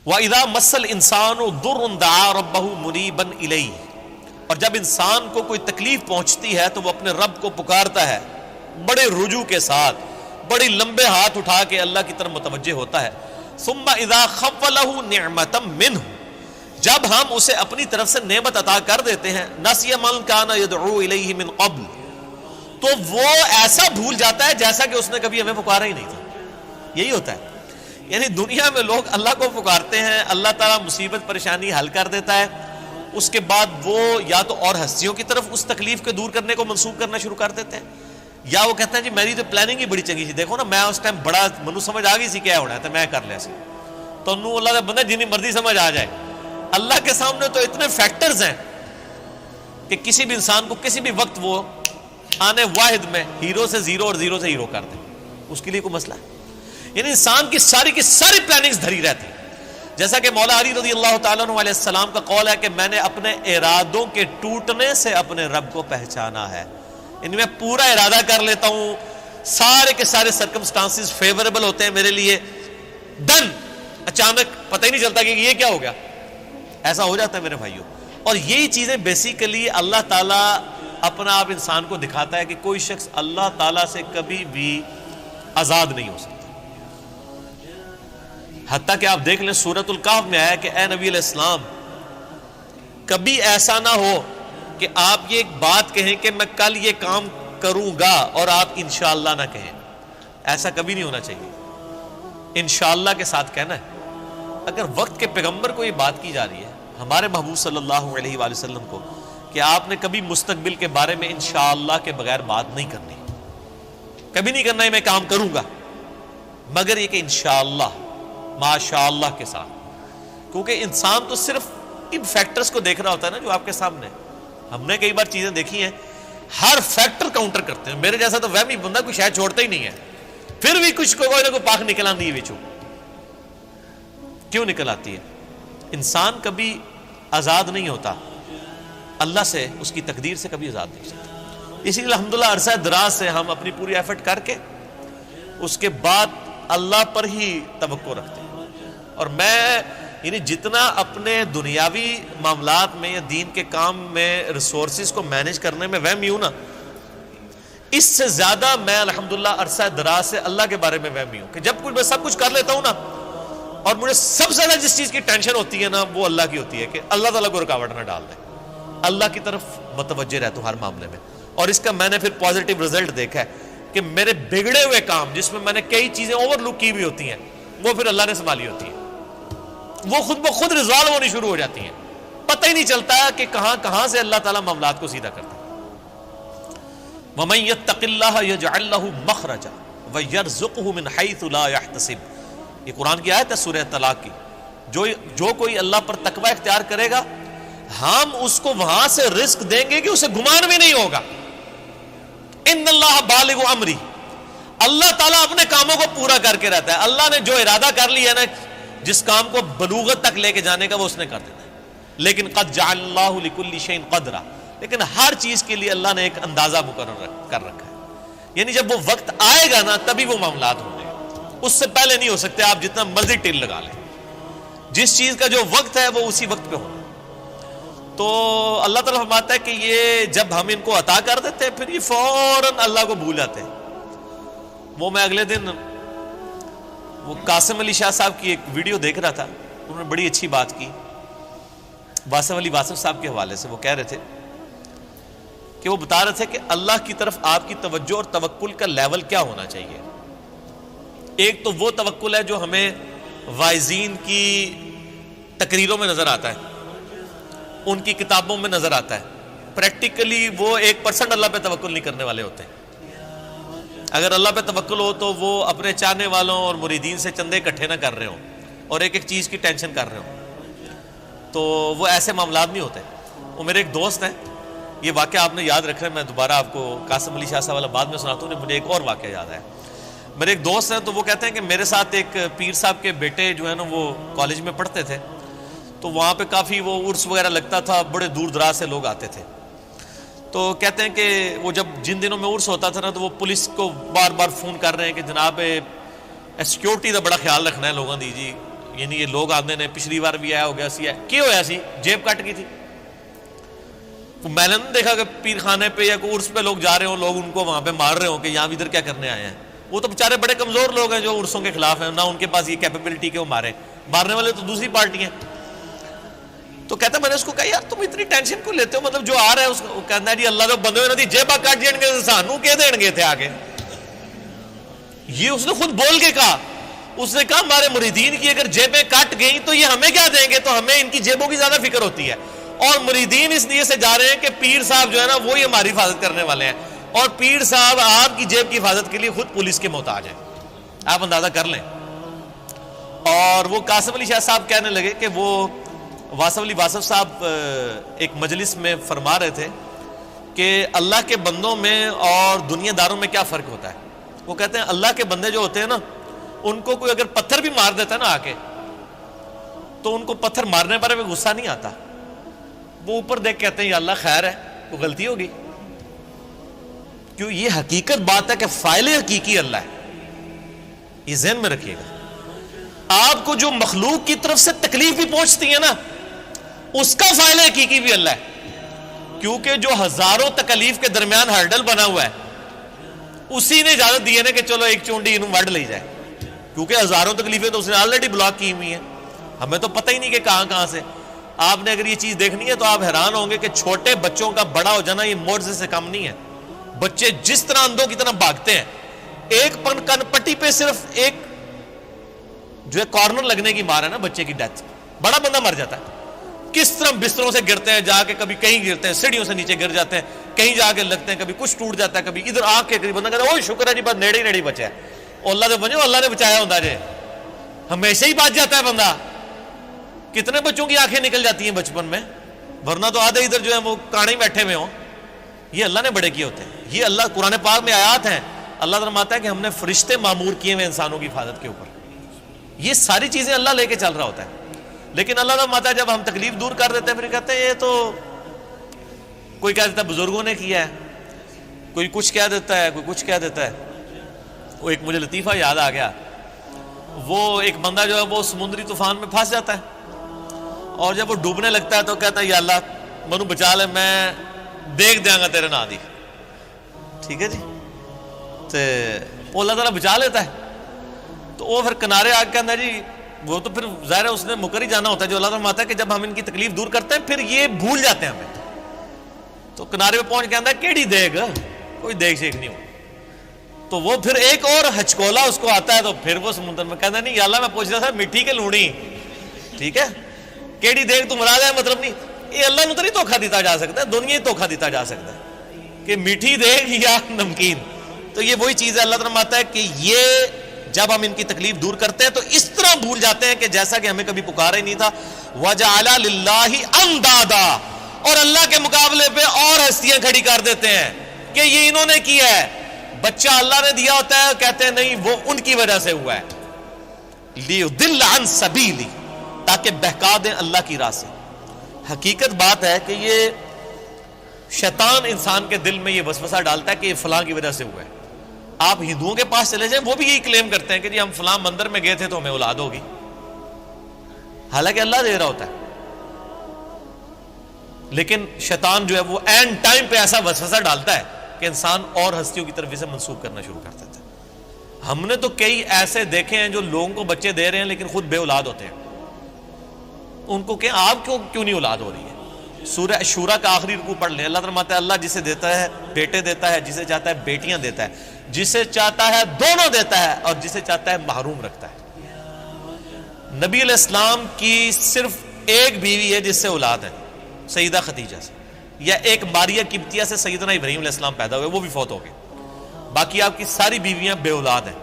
وَإِذَا مَسَّ الْإِنسَانُ ضُرٌّ دَعَا رَبَّهُ مُنِيبًا إِلَيْهِ، اور جب انسان کو کوئی تکلیف پہنچتی ہے تو وہ اپنے رب کو پکارتا ہے بڑے رجوع کے ساتھ، بڑی لمبے ہاتھ اٹھا کے اللہ کی طرف متوجہ ہوتا ہے۔ ثُمَّ إِذَا خَوَّلَهُ نِعْمَةً مِّنْهُ، جب ہم اسے اپنی طرف سے نعمت عطا کر دیتے ہیں، نَسِيَ مَن كَانَ يَدْعُو إِلَيْهِ مِن قَبْلُ، تو وہ ایسا بھول جاتا ہے جیسا کہ اس نے کبھی ہمیں پکارا ہی نہیں تھا۔ یہی ہوتا ہے، یعنی دنیا میں لوگ اللہ کو پکارتے ہیں، اللہ تعالیٰ مصیبت پریشانی حل کر دیتا ہے، اس کے بعد وہ یا تو اور ہستیوں کی طرف اس تکلیف کو دور کرنے کو منسوخ کرنا شروع کر دیتے ہیں، یا وہ کہتے ہیں جی میری تو پلاننگ ہی بڑی چنگی سی، دیکھو نا میں اس ٹائم بڑا منو سمجھ آ گئی سی کیا ہونا ہے تو میں کر لیا سی، تو انہوں اللہ کا بندہ جنی مرضی سمجھ آ جائے۔ اللہ کے سامنے تو اتنے فیکٹرز ہیں کہ کسی بھی انسان کو کسی بھی وقت وہ آنے واحد میں ہیرو سے زیرو اور زیرو سے ہیرو کر دے، اس کے لیے کوئی مسئلہ ہے؟ یعنی انسان کی ساری پلاننگز دھری رہتی، جیسا کہ مولا علی رضی اللہ تعالیٰ عنہ علیہ السلام کا قول ہے کہ میں نے اپنے ارادوں کے ٹوٹنے سے اپنے رب کو پہچانا ہے، یعنی میں پورا ارادہ کر لیتا ہوں، سارے کے سارے سرکمسٹانسز فیوریبل ہوتے ہیں میرے لیے، ڈن، اچانک پتہ ہی نہیں چلتا کہ یہ کیا ہو گیا، ایسا ہو جاتا ہے میرے بھائیوں۔ اور یہی چیزیں بیسیکلی اللہ تعالیٰ اپنا آپ انسان کو دکھاتا ہے کہ کوئی شخص اللہ تعالیٰ سے کبھی بھی آزاد نہیں ہو سکتا۔ حتیٰ کہ آپ دیکھ لیں سورۃ الکہف میں آیا کہ اے نبی علیہ السلام کبھی ایسا نہ ہو کہ آپ یہ ایک بات کہیں کہ میں کل یہ کام کروں گا اور آپ انشاءاللہ نہ کہیں، ایسا کبھی نہیں ہونا چاہیے، انشاءاللہ کے ساتھ کہنا ہے۔ اگر وقت کے پیغمبر کو یہ بات کی جا رہی ہے ہمارے محبوب صلی اللہ علیہ وآلہ وسلم کو کہ آپ نے کبھی مستقبل کے بارے میں انشاءاللہ کے بغیر بات نہیں کرنی، کبھی نہیں کرنا ہے میں کام کروں گا، مگر یہ کہ انشاءاللہ ماشاء اللہ کے ساتھ، کیونکہ انسان تو صرف ان فیکٹرز کو دیکھ رہا ہوتا ہے نا جو آپ کے سامنے۔ ہم نے کئی بار چیزیں دیکھی ہیں، ہر فیکٹر کاؤنٹر کرتے ہیں، میرے جیسا تو وہمی بندہ کوئی شاید چھوڑتا ہی نہیں ہے، پھر بھی کچھ کوئی نہ کوئی پاک نکل آتی ہے بچوں، کیوں نکل آتی ہے؟ انسان کبھی آزاد نہیں ہوتا اللہ سے، اس کی تقدیر سے کبھی آزاد نہیں ہوتا۔ اسی لیے الحمدللہ عرصہ دراز سے ہم اپنی پوری ایفرٹ کر کے اس کے بعد اللہ پر ہی توقع رکھتے ہیں، اور میں یعنی جتنا اپنے دنیاوی معاملات میں یا دین کے کام میں ریسورسز کو مینیج کرنے میں وہمی ہوں نا، اس سے زیادہ میں الحمدللہ عرصہ دراز سے اللہ کے بارے میں وہمی ہوں کہ جب کچھ میں سب کچھ کر لیتا ہوں نا، اور مجھے سب سے زیادہ جس چیز کی ٹینشن ہوتی ہے نا وہ اللہ کی ہوتی ہے کہ اللہ تعالیٰ کو رکاوٹ نہ ڈال دے، اللہ کی طرف متوجہ رہتا ہوں ہر معاملے میں۔ اور اس کا میں نے پھر پازیٹیو رزلٹ دیکھا ہے کہ میرے بگڑے ہوئے کام جس میں میں نے کئی چیزیں اوور لک کی ہوئی ہوتی ہیں وہ پھر اللہ نے سنبھالی ہوتی ہیں، وہ خود بخود ریزالو ہونی شروع ہو جاتی ہیں، پتہ ہی نہیں چلتا کہ کہاں سے اللہ تعالیٰ معاملات کو سیدھا کرتا ہے۔ وَمَن يَتَّقِ اللَّهَ يَجْعَل لَّهُ مَخْرَجًا وَيَرْزُقْهُ مِنْ حَيْثُ لَا يَحْتَسِبُ، یہ قرآن کی آیت ہے سورہ طلاق کی، جو کوئی اللہ پر تقوی اختیار کرے گا ہم اس کو وہاں سے رزق دیں گے کہ اسے گمان بھی نہیں ہوگا۔ ان اللہ بالغ امری، اللہ تعالیٰ اپنے کاموں کو پورا کر کے رہتا ہے، اللہ نے جو ارادہ کر لیا نا جس کام کو بلوغت تک لے کے جانے کا وہ اس نے کر دیتا ہے، لیکن قد جعل اللہ لکل شیء قدرا، لیکن ہر چیز کے لیے اللہ نے ایک اندازہ مقرر کر رکھا ہے، یعنی جب وہ وقت آئے گا نا تبھی وہ معاملات ہوں گے، اس سے پہلے نہیں ہو سکتے، آپ جتنا مرضی ٹل لگا لیں، جس چیز کا جو وقت ہے وہ اسی وقت پہ ہونا۔ تو اللہ تعالیٰ فرماتا ہے کہ یہ جب ہم ان کو عطا کر دیتے ہیں پھر یہ فوراً اللہ کو بھول جاتے ہیں۔ وہ میں اگلے دن وہ قاسم علی شاہ صاحب کی ایک ویڈیو دیکھ رہا تھا، انہوں نے بڑی اچھی بات کی واصف علی واصف صاحب کے حوالے سے، وہ کہہ رہے تھے کہ وہ بتا رہے تھے کہ اللہ کی طرف آپ کی توجہ اور توکل کا لیول کیا ہونا چاہیے۔ ایک تو وہ توکل ہے جو ہمیں واعظین کی تقریروں میں نظر آتا ہے، ان کی کتابوں میں نظر آتا ہے، پریکٹیکلی وہ 1% اللہ پہ توکل نہیں کرنے والے ہوتے ہیں۔ اگر اللہ پہ توکل ہو تو وہ اپنے چاہنے والوں اور مریدین سے چندے اکٹھے نہ کر رہے ہوں اور ایک ایک چیز کی ٹینشن کر رہے ہوں، تو وہ ایسے معاملات نہیں ہوتے۔ وہ میرے ایک دوست ہیں، یہ واقعہ آپ نے یاد رکھ رہے ہیں، میں دوبارہ آپ کو قاسم علی شاہ صاحب والا بعد میں سناتا ہوں، مجھے ایک اور واقعہ یاد ہے۔ میرے ایک دوست ہیں تو وہ کہتے ہیں کہ میرے ساتھ ایک پیر صاحب کے بیٹے جو ہے نا وہ کالج میں پڑھتے تھے، تو وہاں پہ کافی وہ عرس وغیرہ لگتا تھا، بڑے دور دراز سے لوگ آتے تھے، تو کہتے ہیں کہ وہ جب جن دنوں میں عرس ہوتا تھا نا تو وہ پولیس کو بار بار فون کر رہے ہیں کہ جناب سیکیورٹی کا بڑا خیال رکھنا ہے لوگوں دی جی، یعنی یہ لوگ آدھے نے پچھلی بار بھی آیا ہو گیا سی ہے کی ہوا سی جیب کٹ گئی تھی. میں نے دیکھا کہ پیر خانے پہ یا کوئی عرس پہ لوگ جا رہے ہوں, لوگ ان کو وہاں پہ مار رہے ہوں کہ یہاں ادھر کیا کرنے آئے ہیں. وہ تو بیچارے بڑے کمزور لوگ ہیں جو عرسوں کے خلاف ہیں, نہ ان کے پاس یہ کیپیبلٹی کہ وہ مارنے والے تو دوسری پارٹی ہیں. تو کہتا میں نے اس کو کہا یار تم اتنی ٹینشن کو لیتے ہو, مطلب جو آ رہا ہے اس کو کہنا ہے جی اللہ تو بندے ہوئے جیبا کٹ جائیں گے سانو کہ دیں گے تھے آگے. یہ اس نے خود بول کے کہا, اس نے کہا ہمارے مریدین کی اگر جیبیں کٹ گئیں تو یہ ہمیں کیا دیں گے, تو ہمیں ان کی جیبوں کی زیادہ فکر ہوتی ہے. اور مریدین اس لیے سے جا رہے ہیں کہ پیر صاحب جو ہے نا وہی ہماری حفاظت کرنے والے ہیں, اور پیر صاحب آپ کی جیب کی حفاظت کے لیے خود پولیس کے محتاج ہیں, آپ اندازہ کر لیں. اور وہ قاسم علی شاہ صاحب کہنے لگے کہ وہ واصف علی واصف صاحب ایک مجلس میں فرما رہے تھے کہ اللہ کے بندوں میں اور دنیا داروں میں کیا فرق ہوتا ہے. وہ کہتے ہیں اللہ کے بندے جو ہوتے ہیں نا ان کو کوئی اگر پتھر بھی مار دیتا ہے نا آ کے, تو ان کو پتھر مارنے پر بھی غصہ نہیں آتا, وہ اوپر دیکھ کہتے ہیں یا اللہ خیر ہے, وہ غلطی ہوگی. کیوں, یہ حقیقت بات ہے کہ فاعل حقیقی اللہ ہے, یہ ذہن میں رکھیے گا. آپ کو جو مخلوق کی طرف سے تکلیف بھی پہنچتی ہے نا اس کا فاعل حقیقی بھی اللہ ہے, کیونکہ جو ہزاروں تکلیف کے درمیان ہرڈل بنا ہوا ہے اسی نے اجازت دی ہے نا کہ چلو ایک چونڈی انہوں وڈ لے جائے, کیونکہ ہزاروں تکلیفیں تو اس نے آلریڈی بلاک کی ہوئی ہیں, ہمیں تو پتہ ہی نہیں کہ کہاں کہاں سے. آپ نے اگر یہ چیز دیکھنی ہے تو آپ حیران ہوں گے کہ چھوٹے بچوں کا بڑا ہو جانا یہ معجزے سے کم نہیں ہے. بچے جس طرح اندھوں کی طرح بھاگتے ہیں, ایک کن پٹی پہ صرف ایک جو ہے کارنر لگنے کی مار ہے نا بچے کی ڈیتھ, بڑا بندہ مر جاتا ہے. کس طرح بستروں سے گرتے ہیں, جا کے کبھی کہیں گرتے ہیں, سیڑھیوں سے نیچے گر جاتے ہیں, کہیں جا کے لگتے ہیں, کبھی کچھ ٹوٹ جاتا ہے, کبھی ادھر آ کے بندہ کہتا ہے اوہ شکر ہے جی بس نیڑے ہی نیڑے بچا ہے, اللہ نے بنو اللہ نے بچایا ہوتا ہے, ہمیشہ ہی بچ جاتا ہے بندہ. کتنے بچوں کی آنکھیں نکل جاتی ہیں بچپن میں, ورنہ تو آدھے ادھر جو ہے وہ کاڑے بیٹھے ہوئے ہوں. یہ اللہ نے بڑے کیے ہوتے ہیں. یہ اللہ قرآن پاک میں آیات ہیں, اللہ فرماتا ہے کہ ہم نے فرشتے معمور کیے ہوئے انسانوں کی حفاظت کے اوپر. یہ ساری چیزیں اللہ لے کے چل رہا ہوتا ہے. لیکن اللہ فرماتا ہے جب ہم تکلیف دور کر دیتے ہیں پھر کہتے ہیں یہ تو کوئی کہہ دیتا ہے بزرگوں نے کیا ہے, کوئی کچھ کہہ دیتا ہے, کوئی کچھ کہہ دیتا ہے. وہ ایک مجھے لطیفہ یاد آ گیا, وہ ایک بندہ جو ہے وہ سمندری طوفان میں پھنس جاتا ہے, اور جب وہ ڈوبنے لگتا ہے تو کہتا ہے یا اللہ منو بچا لے, میں دیکھ دیا گا تیرے نا دی. ٹھیک ہے جی, تو وہ اللہ تعالیٰ بچا لیتا ہے. تو وہ پھر کنارے آ کے کہتا ہے جی وہ تو پھر ظاہر ہے اس نے مکر ہی جانا ہوتا ہے, جو اللہ تعالیٰ فرماتا ہے کہ جب ہم ان کی تکلیف دور کرتے ہیں پھر یہ بھول جاتے ہیں ہمیں. تو کنارے پہ پہنچ کے آتا ہے کیڑی دیکھ, کوئی دیکھ شیک نہیں ہو. تو وہ پھر ایک اور ہچکولا اس کو آتا ہے, تو پھر وہ سمندر میں کہتا ہے نہیں یا اللہ میں پوچھ رہا تھا مٹی کے لوڑی, ٹھیک ہے کیڑی دیکھ تم مراد ہے, مطلب نہیں یہ اللہ نے تو نہیں دھوکھا دیتا جا سکتا, دنیا ہی دھوکھا دیتا جا سکتا ہے کہ میٹھی دیکھ یا نمکین. تو یہ وہی چیز ہے, اللہ تعالیٰ فرماتا ہے کہ یہ جب ہم ان کی تکلیف دور کرتے ہیں تو اس طرح بھول جاتے ہیں کہ جیسا کہ ہمیں کبھی پکارا ہی نہیں تھا. وَجَعَلَ لِلَّهِ أَنْدَادًا, اور اللہ کے مقابلے پہ اور ہستیاں کھڑی کر دیتے ہیں کہ یہ انہوں نے کیا ہے. بچہ اللہ نے دیا ہوتا ہے, کہتے ہیں نہیں وہ ان کی وجہ سے ہوا ہے. لِيُضِلَّ عَنْ سَبِيلِهِ, تاکہ بہکا دیں اللہ کی راہ سے. حقیقت بات ہے کہ یہ شیطان انسان کے دل میں یہ وسوسہ ڈالتا ہے کہ یہ فلاں کی وجہ سے ہوا ہے. آپ ہندوؤں کے پاس چلے جائیں, وہ بھی یہی کلیم کرتے ہیں کہ جی ہم فلاں مندر میں گئے تھے تو ہمیں اولاد ہوگی, حالانکہ اللہ دے رہا ہوتا ہے. لیکن شیطان جو ہے وہ اینڈ ٹائم پہ ایسا وسوسہ ڈالتا ہے کہ انسان اور ہستیوں کی طرف اسے منسوخ کرنا شروع کر دیتا ہے. ہم نے تو کئی ایسے دیکھے ہیں جو لوگوں کو بچے دے رہے ہیں لیکن خود بے اولاد ہوتے ہیں. ان کو کہ آپ کیوں نہیں اولاد ہو رہی ہے. سورہ شورا کا آخری رکوع پڑھ لیں, اللہ فرماتا ہے اللہ جسے دیتا ہے بیٹے دیتا ہے, جسے چاہتا ہے بیٹیاں دیتا ہے, جسے چاہتا ہے دونوں دیتا ہے, اور جسے چاہتا ہے محروم رکھتا ہے. نبی علیہ السلام کی صرف ایک بیوی ہے جس سے اولاد ہے, سیدہ خدیجہ سے, یا ایک ماریہ قبطیہ سے سیدنا ابراہیم علیہ السلام پیدا ہوئے, وہ بھی فوت ہو گئے. باقی آپ کی ساری بیویاں بے اولاد ہیں.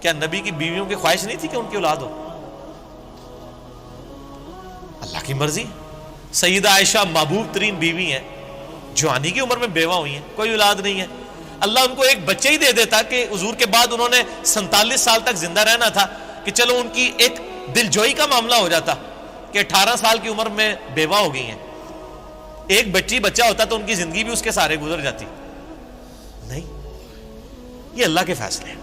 کیا نبی کی بیویوں کی خواہش نہیں تھی کہ ان کی اولاد ہو؟ اللہ کی مرضی. سیدہ عائشہ محبوب ترین بیوی ہیں, جوانی کی عمر میں بیوہ ہوئی ہیں, کوئی اولاد نہیں ہے. اللہ ان کو ایک بچے ہی دے دیتا کہ حضور کے بعد انہوں نے 47 سال تک زندہ رہنا تھا, کہ چلو ان کی ایک دل جوئی کا معاملہ ہو جاتا کہ 18 سال کی عمر میں بیوہ ہو گئی ہیں. ایک بچہ ہوتا تو ان کی زندگی بھی اس کے سارے گزر جاتی. نہیں, یہ اللہ کے فیصلے ہیں.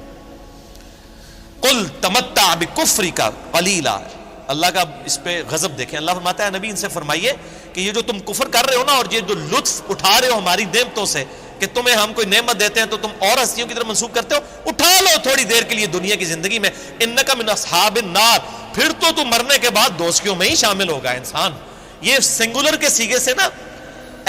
قل تمتع بکفرک قلیلا, اللہ کا اس پہ غضب دیکھیں. اللہ فرماتا ہے نبی ان سے فرمائیے کہ یہ جو تم کفر کر رہے ہو نا اور یہ جو لطف اٹھا رہے ہو ہماری نعمتوں سے کہ تمہیں ہم کوئی نعمت دیتے ہیں تو تم اور ہستیوں کی طرف منسوب کرتے ہو, اٹھا لو تھوڑی دیر کے لیے دنیا کی زندگی میں, انک من اصحاب النار, پھر تو تم مرنے کے بعد دوزخیوں میں ہی شامل ہوگا انسان. یہ سنگولر کے سیغے سے نا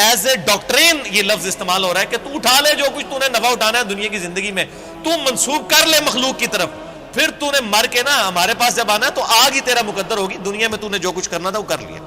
ایز اے ڈاکٹرین یہ لفظ استعمال ہو رہا ہے کہ تو اٹھا لے جو کچھ تو نے نفع اٹھانا ہے دنیا کی زندگی میں, تو منسوب کر لے مخلوق کی طرف, پھر تو نے مر کے نا ہمارے پاس جب آنا ہے تو آگ ہی تیرا مقدر ہوگی, دنیا میں تو نے جو کچھ کرنا تھا وہ کر لیا.